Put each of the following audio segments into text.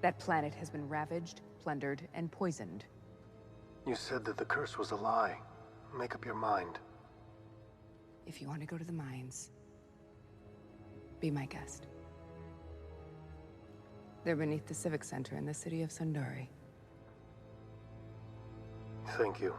That planet has been ravaged, plundered, and poisoned. You said that the curse was a lie. Make up your mind. If you want to go to the mines, be my guest. They're beneath the Civic Center in the city of Sundari. Thank you.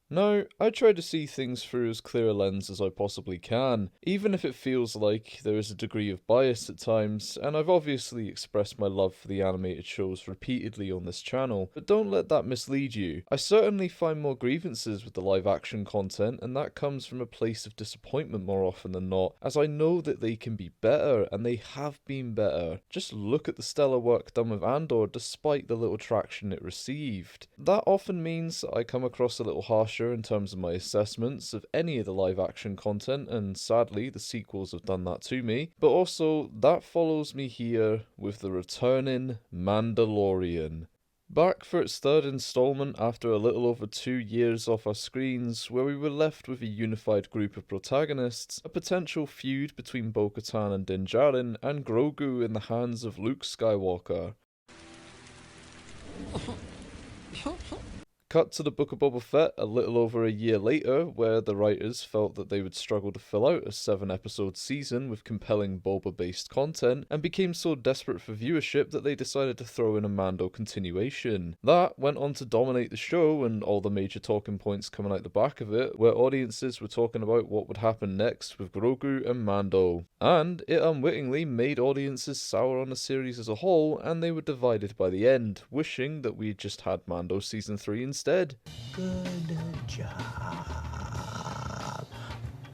Now, I try to see things through as clear a lens as I possibly can, even if it feels like there is a degree of bias at times, and I've obviously expressed my love for the animated shows repeatedly on this channel, but don't let that mislead you. I certainly find more grievances with the live action content, and that comes from a place of disappointment more often than not, as I know that they can be better, and they have been better. Just look at the stellar work done with Andor despite the little traction it received. That often means that I come across a little harsher in terms of my assessments of any of the live action content, and sadly the sequels have done that to me, but also that follows me here with the returning Mandalorian. Back for its third installment after a little over 2 years off our screens, where we were left with a unified group of protagonists, a potential feud between Bo-Katan and Din Djarin, and Grogu in the hands of Luke Skywalker. Cut to the Book of Boba Fett a little over a year later, where the writers felt that they would struggle to fill out a 7-episode season with compelling Boba-based content, and became so desperate for viewership that they decided to throw in a Mando continuation. That went on to dominate the show, and all the major talking points coming out the back of it, where audiences were talking about what would happen next with Grogu and Mando. And it unwittingly made audiences sour on the series as a whole, and they were divided by the end, wishing that we had just had Mando Season 3 instead.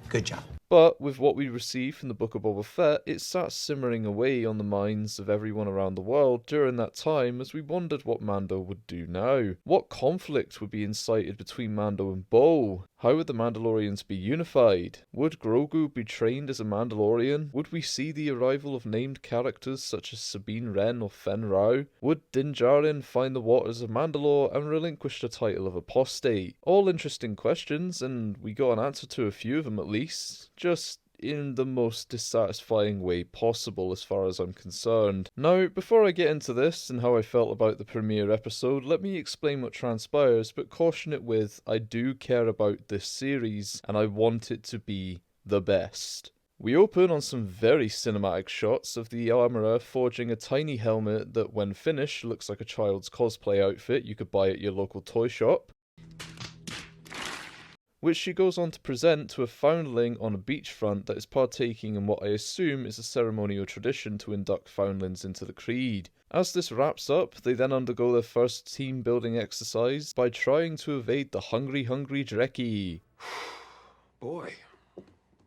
Good job. But with what we received from the Book of Boba Fett, it sat simmering away on the minds of everyone around the world during that time as we wondered what Mando would do now. What conflict would be incited between Mando and Bo? How would the Mandalorians be unified? Would Grogu be trained as a Mandalorian? Would we see the arrival of named characters such as Sabine Wren or Fen Rao? Would Din Djarin find the waters of Mandalore and relinquish the title of Apostate? All interesting questions, and we got an answer to a few of them at least. Just in the most dissatisfying way possible as far as I'm concerned. Now, before I get into this and how I felt about the premiere episode, let me explain what transpires, but caution it with, I do care about this series, and I want it to be the best. We open on some very cinematic shots of the armourer forging a tiny helmet that, when finished, looks like a child's cosplay outfit you could buy at your local toy shop, which she goes on to present to a foundling on a beachfront that is partaking in what I assume is a ceremonial tradition to induct foundlings into the Creed. As this wraps up, they then undergo their first team-building exercise by trying to evade the hungry Drekkie. Boy,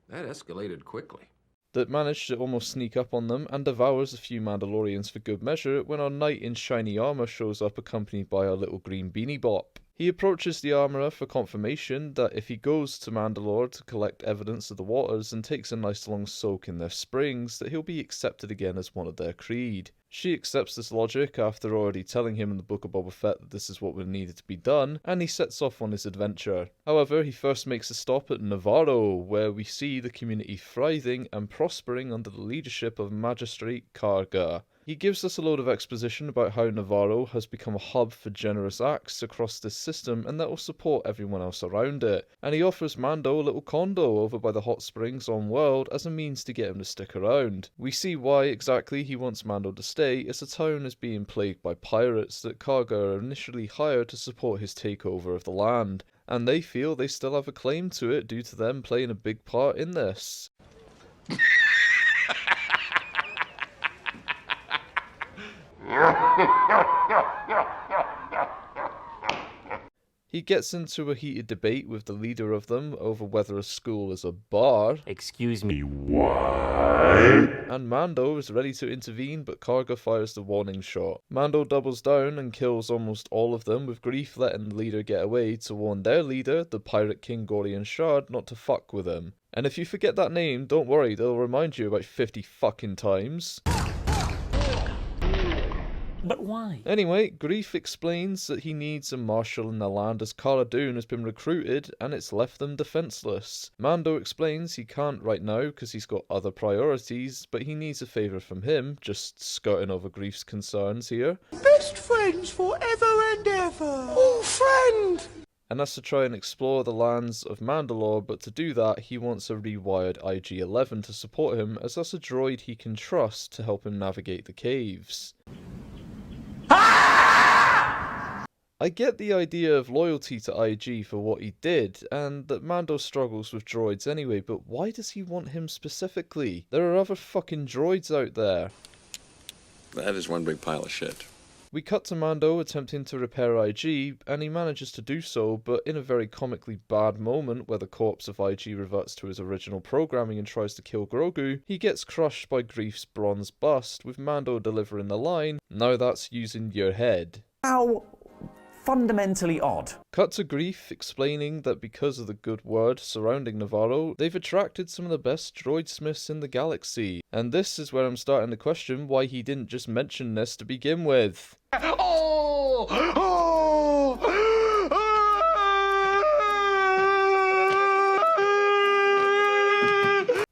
that escalated quickly. That managed to almost sneak up on them and devours a few Mandalorians for good measure when our knight in shiny armour shows up accompanied by our little green beanie bop. He approaches the armourer for confirmation that if he goes to Mandalore to collect evidence of the waters and takes a nice long soak in their springs, that he'll be accepted again as one of their creed. She accepts this logic after already telling him in the Book of Boba Fett that this is what would needed to be done, and he sets off on his adventure. However, he first makes a stop at Navarro, where we see the community thriving and prospering under the leadership of Magistrate Karga. He gives us a load of exposition about how Navarro has become a hub for generous acts across this system and that will support everyone else around it, and he offers Mando a little condo over by the hot springs on World as a means to get him to stick around. We see why exactly he wants Mando to stay, as the town is being plagued by pirates that Karga initially hired to support his takeover of the land, and they feel they still have a claim to it due to them playing a big part in this. He gets into a heated debate with the leader of them over whether a school is a bar. Excuse me, what? And Mando is ready to intervene, but Karga fires the warning shot. Mando doubles down and kills almost all of them, with Grief letting the leader get away to warn their leader, the Pirate King Gorian Shard, not to fuck with him. And if you forget that name, don't worry, they'll remind you about 50 fucking times. But why? Anyway, Grief explains that he needs a marshal in the land as Cara Dune has been recruited and it's left them defenseless. Mando explains he can't right now because he's got other priorities, but he needs a favour from him, just skirting over Grief's concerns here. Best friends forever and ever. Oh, friend! And that's to try and explore the lands of Mandalore, but to do that, he wants a rewired IG-11 to support him, as that's a droid he can trust to help him navigate the caves. I get the idea of loyalty to IG for what he did, and that Mando struggles with droids anyway, but why does he want him specifically? There are other fucking droids out there. That is one big pile of shit. We cut to Mando attempting to repair IG, and he manages to do so, but in a very comically bad moment where the corpse of IG reverts to his original programming and tries to kill Grogu, he gets crushed by Grief's bronze bust, with Mando delivering the line, "Now that's using your head." How fundamentally odd. Cut to Grief explaining that because of the good word surrounding Navarro, they've attracted some of the best droid smiths in the galaxy. And this is where I'm starting to question why he didn't just mention this to begin with.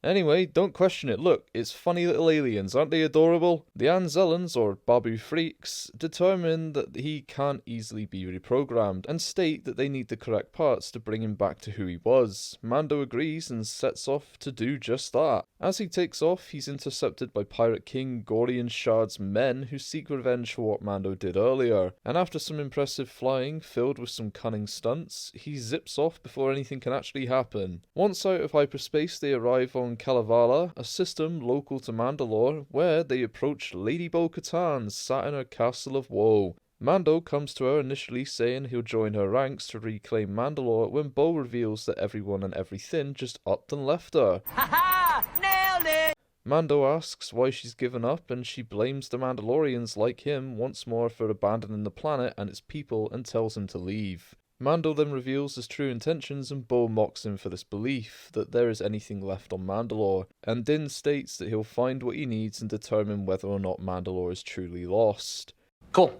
Anyway, don't question it. Look, it's funny little aliens, aren't they adorable? The Anzellans, or Babu Freaks, determine that he can't easily be reprogrammed, and state that they need the correct parts to bring him back to who he was. Mando agrees and sets off to do just that. As he takes off, he's intercepted by Pirate King Gorian Shard's men who seek revenge for what Mando did earlier, and after some impressive flying filled with some cunning stunts, he zips off before anything can actually happen. Once out of hyperspace, they arrive on Kalevala, a system local to Mandalore, where they approach Lady Bo-Katan sat in her castle of woe. Mando comes to her initially saying he'll join her ranks to reclaim Mandalore when Bo reveals that everyone and everything just upped and left her. Ha-ha! Nailed it! Mando asks why she's given up, and she blames the Mandalorians like him once more for abandoning the planet and its people and tells him to leave. Mando then reveals his true intentions, and Bo mocks him for this belief that there is anything left on Mandalore, and Din states that he'll find what he needs and determine whether or not Mandalore is truly lost. Cool.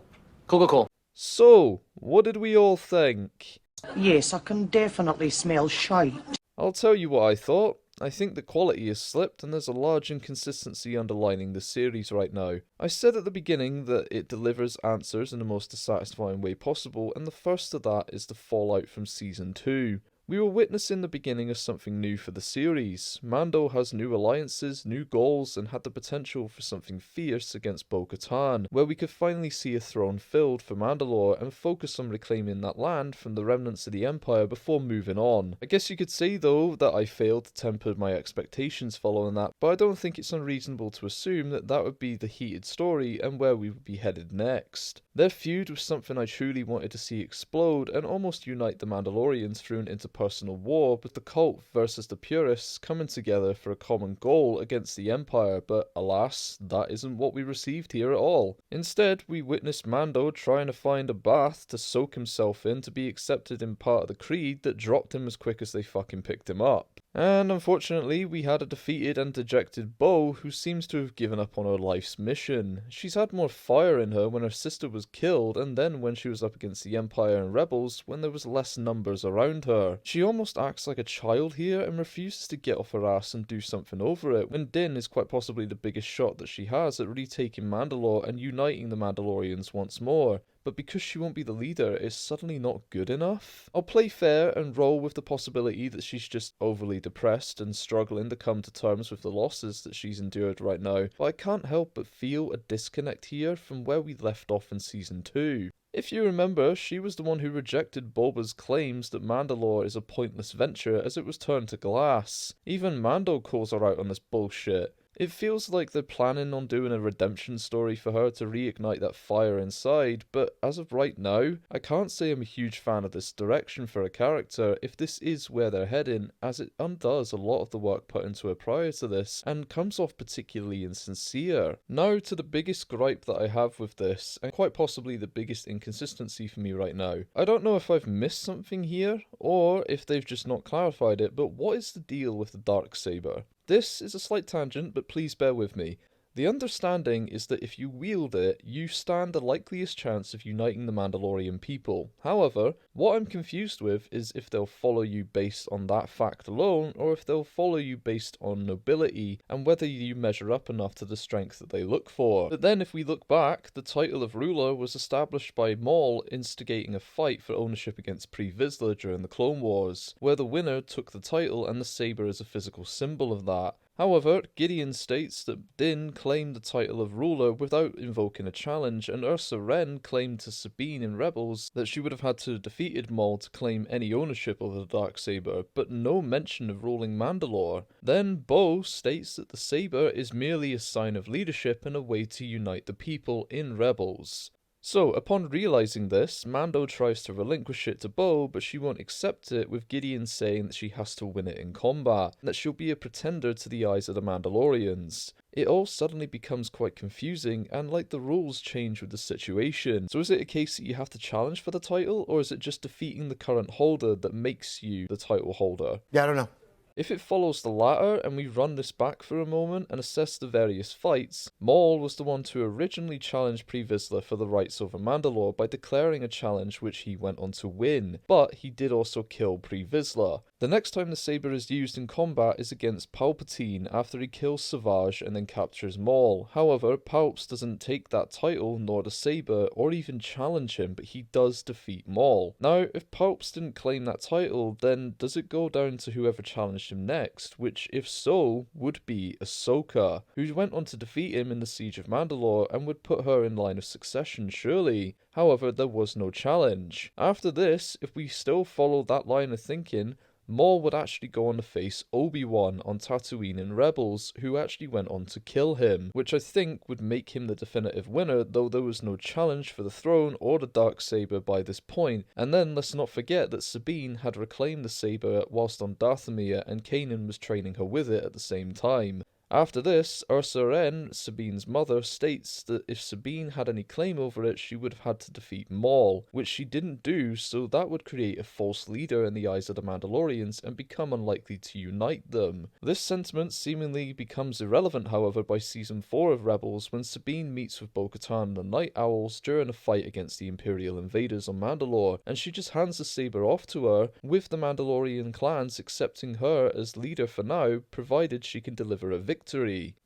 So, what did we all think? Yes, I can definitely smell shite. I'll tell you what I thought. I think the quality has slipped and there's a large inconsistency underlining the series right now. I said at the beginning that it delivers answers in the most dissatisfying way possible, and the first of that is the fallout from Season 2. We were witnessing the beginning of something new for the series. Mando has new alliances, new goals, and had the potential for something fierce against Bo-Katan, where we could finally see a throne filled for Mandalore and focus on reclaiming that land from the remnants of the Empire before moving on. I guess you could say though that I failed to temper my expectations following that, but I don't think it's unreasonable to assume that that would be the heated story and where we would be headed next. Their feud was something I truly wanted to see explode and almost unite the Mandalorians through an interpersonal war, with the cult versus the purists coming together for a common goal against the Empire, but alas, that isn't what we received here at all. Instead, we witnessed Mando trying to find a bath to soak himself in to be accepted in part of the creed that dropped him as quick as they fucking picked him up. And unfortunately, we had a defeated and dejected Bo who seems to have given up on her life's mission. She's had more fire in her when her sister was killed, and then when she was up against the Empire and rebels when there was less numbers around her. She almost acts like a child here and refuses to get off her ass and do something over it, when Din is quite possibly the biggest shot that she has at retaking Mandalore and uniting the Mandalorians once more. But because she won't be the leader, it's suddenly not good enough. I'll play fair and roll with the possibility that she's just overly depressed and struggling to come to terms with the losses that she's endured right now, but I can't help but feel a disconnect here from where we left off in Season 2. If you remember, she was the one who rejected Boba's claims that Mandalore is a pointless venture as it was turned to glass. Even Mando calls her out on this bullshit. It feels like they're planning on doing a redemption story for her to reignite that fire inside, but as of right now, I can't say I'm a huge fan of this direction for a character if this is where they're heading, as it undoes a lot of the work put into it prior to this, and comes off particularly insincere. Now to the biggest gripe that I have with this, and quite possibly the biggest inconsistency for me right now. I don't know if I've missed something here, or if they've just not clarified it, but what is the deal with the Darksaber? This is a slight tangent, but please bear with me. The understanding is that if you wield it, you stand the likeliest chance of uniting the Mandalorian people. However, what I'm confused with is if they'll follow you based on that fact alone, or if they'll follow you based on nobility, and whether you measure up enough to the strength that they look for. But then if we look back, the title of ruler was established by Maul instigating a fight for ownership against Pre Vizsla during the Clone Wars, where the winner took the title and the saber is a physical symbol of that. However, Gideon states that Din claimed the title of ruler without invoking a challenge, and Ursa Wren claimed to Sabine in Rebels that she would have had to have defeated Maul to claim any ownership of the Darksaber, but no mention of ruling Mandalore. Then Bo states that the saber is merely a sign of leadership and a way to unite the people in Rebels. So, upon realizing this, Mando tries to relinquish it to Bo, but she won't accept it, with Gideon saying that she has to win it in combat, and that she'll be a pretender to the eyes of the Mandalorians. It all suddenly becomes quite confusing, and like the rules change with the situation. So is it a case that you have to challenge for the title, or is it just defeating the current holder that makes you the title holder? Yeah, I don't know. If it follows the latter, and we run this back for a moment and assess the various fights, Maul was the one to originally challenge Pre Vizsla for the rights over Mandalore by declaring a challenge which he went on to win, but he did also kill Pre Vizsla. The next time the saber is used in combat is against Palpatine after he kills Savage and then captures Maul. However, Palps doesn't take that title nor the saber or even challenge him, but he does defeat Maul. Now, if Palps didn't claim that title, then does it go down to whoever challenged him next, which if so, would be Ahsoka, who went on to defeat him in the Siege of Mandalore and would put her in line of succession surely. However, there was no challenge. After this, if we still follow that line of thinking, Maul would actually go on to face Obi-Wan on Tatooine in Rebels, who actually went on to kill him, which I think would make him the definitive winner, though there was no challenge for the throne or the Darksaber by this point. And then let's not forget that Sabine had reclaimed the saber whilst on Dathomir, and Kanan was training her with it at the same time. After this, Ursa Wren, Sabine's mother, states that if Sabine had any claim over it, she would have had to defeat Maul, which she didn't do, so that would create a false leader in the eyes of the Mandalorians and become unlikely to unite them. This sentiment seemingly becomes irrelevant, however, by Season 4 of Rebels, when Sabine meets with Bo-Katan and the Night Owls during a fight against the Imperial invaders on Mandalore, and she just hands the saber off to her, with the Mandalorian clans accepting her as leader for now, provided she can deliver a victory.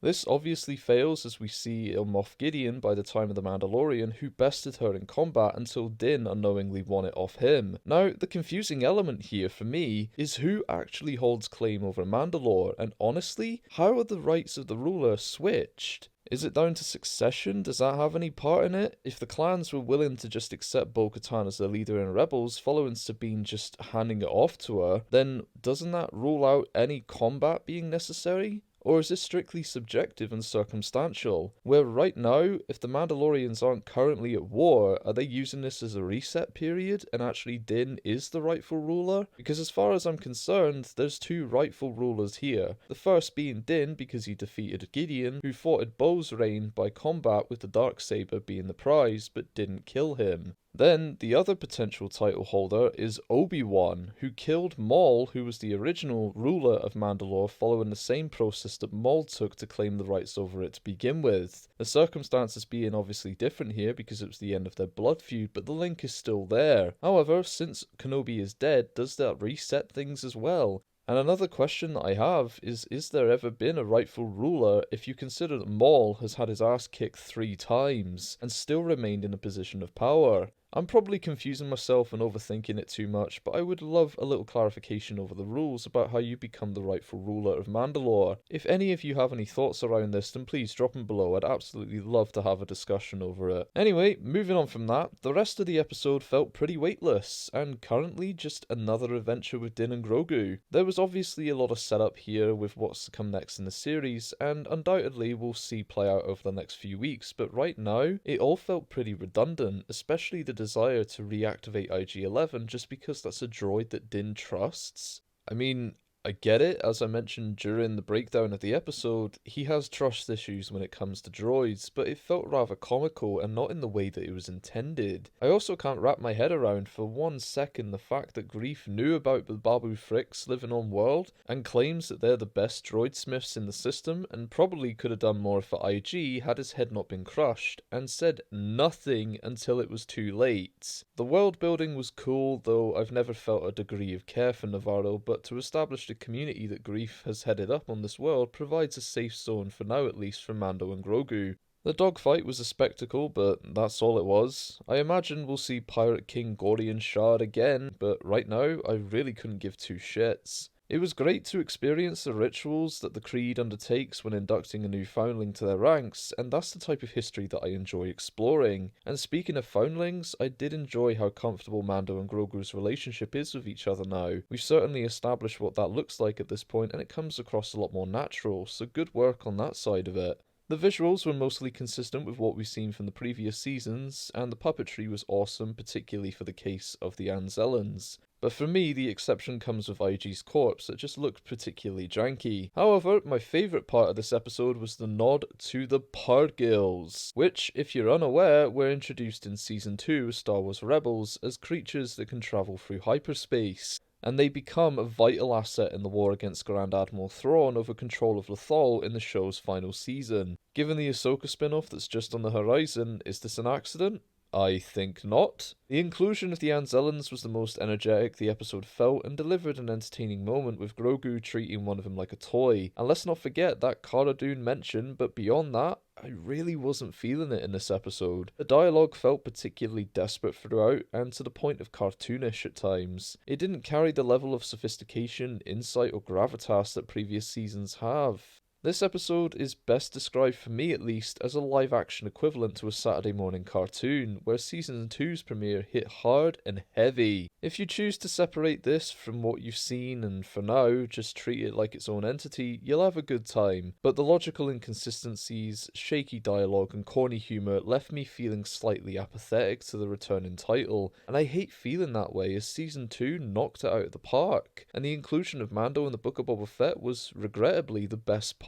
This obviously fails, as we see Moff Gideon by the time of the Mandalorian, who bested her in combat until Din unknowingly won it off him. Now, the confusing element here for me is who actually holds claim over Mandalore, and honestly, how are the rights of the ruler switched? Is it down to succession? Does that have any part in it? If the clans were willing to just accept Bo-Katan as their leader in Rebels, following Sabine just handing it off to her, then doesn't that rule out any combat being necessary? Or is this strictly subjective and circumstantial? Where right now, if the Mandalorians aren't currently at war, are they using this as a reset period and actually Din is the rightful ruler? Because as far as I'm concerned, there's two rightful rulers here. The first being Din because he defeated Gideon, who fought at Bo's reign by combat with the Darksaber being the prize, but didn't kill him. Then, the other potential title holder is Obi-Wan, who killed Maul, who was the original ruler of Mandalore, following the same process that Maul took to claim the rights over it to begin with. The circumstances being obviously different here because it was the end of their blood feud, but the link is still there. However, since Kenobi is dead, does that reset things as well? And another question that I have is there ever been a rightful ruler if you consider that Maul has had his ass kicked 3 times and still remained in a position of power? I'm probably confusing myself and overthinking it too much, but I would love a little clarification over the rules about how you become the rightful ruler of Mandalore. If any of you have any thoughts around this, then please drop them below. I'd absolutely love to have a discussion over it. Anyway, moving on from that, the rest of the episode felt pretty weightless, and currently just another adventure with Din and Grogu. There was obviously a lot of setup here with what's to come next in the series, and undoubtedly we'll see play out over the next few weeks, but right now, it all felt pretty redundant, especially the desire to reactivate IG-11 just because that's a droid that Din trusts. I mean, I get it, as I mentioned during the breakdown of the episode, he has trust issues when it comes to droids, but it felt rather comical and not in the way that it was intended. I also can't wrap my head around for 1 second the fact that Greef knew about the Babu Fricks living on world and claims that they're the best droid smiths in the system and probably could have done more for IG had his head not been crushed, and said nothing until it was too late. The world building was cool, though I've never felt a degree of care for Navarro, but to establish the community that Greef has headed up on this world provides a safe zone for now, at least, for Mando and Grogu. The dogfight was a spectacle, but that's all it was. I imagine we'll see Pirate King Gorian Shard again, but right now I really couldn't give two shits. It was great to experience the rituals that the Creed undertakes when inducting a new foundling to their ranks, and that's the type of history that I enjoy exploring. And speaking of foundlings, I did enjoy how comfortable Mando and Grogu's relationship is with each other now. We've certainly established what that looks like at this point, and it comes across a lot more natural, so good work on that side of it. The visuals were mostly consistent with what we've seen from the previous seasons, and the puppetry was awesome, particularly for the case of the Anzellans. But for me, the exception comes with IG's corpse that just looked particularly janky. However, my favourite part of this episode was the nod to the Purgils, which, if you're unaware, were introduced in Season 2 of Star Wars Rebels as creatures that can travel through hyperspace, and they become a vital asset in the war against Grand Admiral Thrawn over control of Lothal in the show's final season. Given the Ahsoka spin-off that's just on the horizon, is this an accident? I think not. The inclusion of the Anzellans was the most energetic the episode felt and delivered an entertaining moment with Grogu treating one of them like a toy. And let's not forget that Cara Dune mention, but beyond that, I really wasn't feeling it in this episode. The dialogue felt particularly desperate throughout and to the point of cartoonish at times. It didn't carry the level of sophistication, insight or gravitas that previous seasons have. This episode is best described, for me at least, as a live-action equivalent to a Saturday morning cartoon, where Season 2's premiere hit hard and heavy. If you choose to separate this from what you've seen and for now just treat it like its own entity, you'll have a good time. But the logical inconsistencies, shaky dialogue and corny humour left me feeling slightly apathetic to the returning title, and I hate feeling that way as Season 2 knocked it out of the park, and the inclusion of Mando in the Book of Boba Fett was regrettably the best part.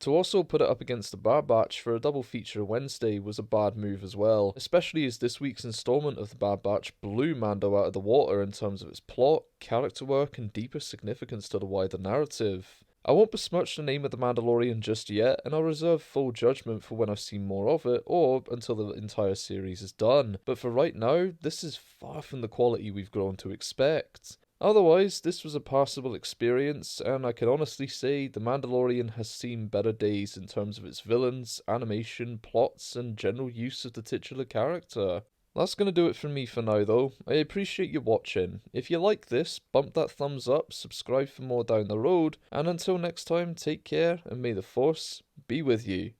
To also put it up against the Bad Batch for a double feature Wednesday was a bad move as well, especially as this week's installment of the Bad Batch blew Mando out of the water in terms of its plot, character work and deeper significance to the wider narrative. I won't besmirch the name of the Mandalorian just yet, and I'll reserve full judgment for when I've seen more of it, or until the entire series is done, but for right now, this is far from the quality we've grown to expect. Otherwise, this was a passable experience, and I can honestly say The Mandalorian has seen better days in terms of its villains, animation, plots, and general use of the titular character. That's going to do it from me for now though. I appreciate you watching. If you like this, bump that thumbs up, subscribe for more down the road, and until next time, take care, and may the Force be with you.